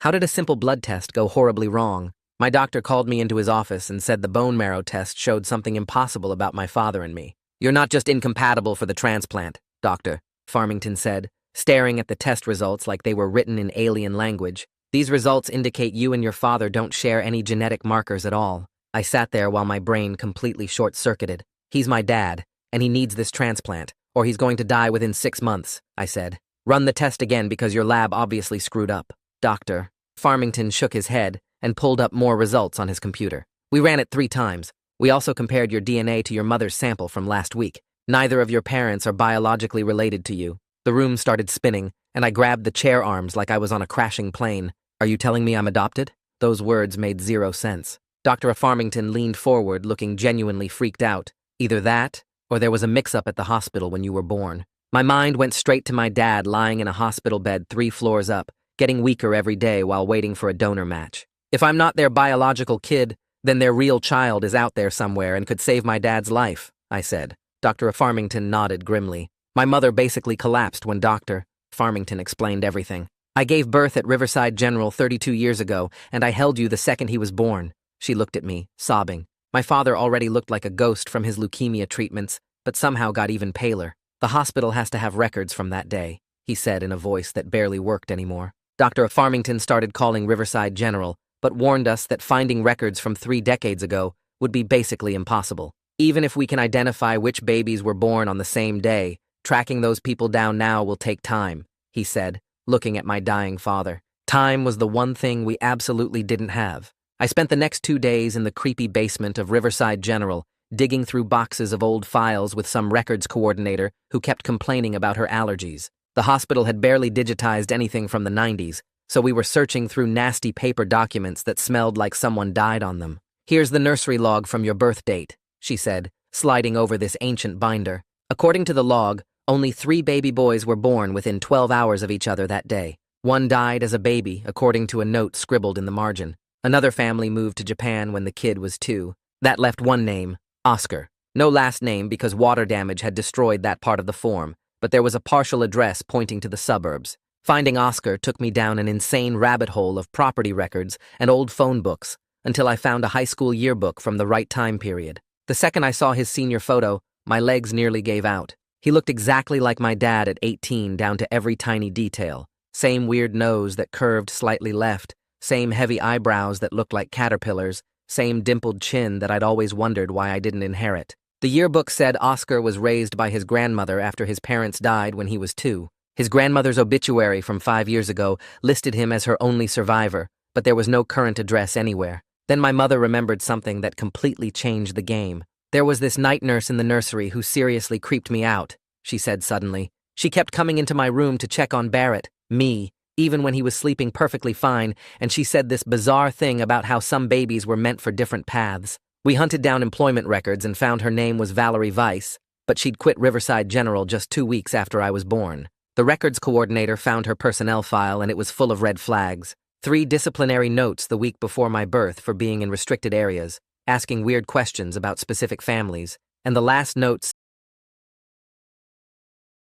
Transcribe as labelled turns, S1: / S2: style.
S1: How did a simple blood test go horribly wrong? My doctor called me into his office and said the bone marrow test showed something impossible about my father and me. You're not just incompatible for the transplant, Doctor, Farmington said, staring at the test results like they were written in alien language. These results indicate you and your father don't share any genetic markers at all. I sat there while my brain completely short-circuited. He's my dad, and he needs this transplant, or he's going to die within 6 months, I said. Run the test again because your lab obviously screwed up. Doctor. Farmington shook his head and pulled up more results on his computer. We ran it 3 times. We also compared your DNA to your mother's sample from last week. Neither of your parents are biologically related to you. The room started spinning, and I grabbed the chair arms like I was on a crashing plane. Are you telling me I'm adopted? Those words made 0 sense. Dr. Farmington leaned forward, looking genuinely freaked out. Either that, or there was a mix-up at the hospital when you were born. My mind went straight to my dad lying in a hospital bed 3 floors up, getting weaker every day while waiting for a donor match. If I'm not their biological kid, then their real child is out there somewhere and could save my dad's life, I said. Dr. Farmington nodded grimly. My mother basically collapsed when Dr. Farmington explained everything. I gave birth at Riverside General 32 years ago, and I held you the second he was born. She looked at me, sobbing. My father already looked like a ghost from his leukemia treatments, but somehow got even paler. The hospital has to have records from that day, he said in a voice that barely worked anymore. Dr. Farmington started calling Riverside General, but warned us that finding records from 3 decades ago would be basically impossible. Even if we can identify which babies were born on the same day, tracking those people down now will take time, he said, looking at my dying father. Time was the one thing we absolutely didn't have. I spent the next 2 days in the creepy basement of Riverside General, digging through boxes of old files with some records coordinator who kept complaining about her allergies. The hospital had barely digitized anything from the 90s, so we were searching through nasty paper documents that smelled like someone died on them. Here's the nursery log from your birth date, she said, sliding over this ancient binder. According to the log, only 3 baby boys were born within 12 hours of each other that day. One died as a baby, according to a note scribbled in the margin. Another family moved to Japan when the kid was 2. That left one name, Oscar. No last name because water damage had destroyed that part of the form, but there was a partial address pointing to the suburbs. Finding Oscar took me down an insane rabbit hole of property records and old phone books until I found a high school yearbook from the right time period. The second I saw his senior photo, my legs nearly gave out. He looked exactly like my dad at 18 down to every tiny detail. Same weird nose that curved slightly left, same heavy eyebrows that looked like caterpillars, same dimpled chin that I'd always wondered why I didn't inherit. The yearbook said Oscar was raised by his grandmother after his parents died when he was 2. His grandmother's obituary from 5 years ago listed him as her only survivor, but there was no current address anywhere. Then my mother remembered something that completely changed the game. There was this night nurse in the nursery who seriously creeped me out, she said suddenly. She kept coming into my room to check on Barrett, me, even when he was sleeping perfectly fine, and she said this bizarre thing about how some babies were meant for different paths. We hunted down employment records and found her name was Valerie Weiss, but she'd quit Riverside General just 2 weeks after I was born. The records coordinator found her personnel file and it was full of red flags. 3 disciplinary notes the week before my birth for being in restricted areas, asking weird questions about specific families, and the last note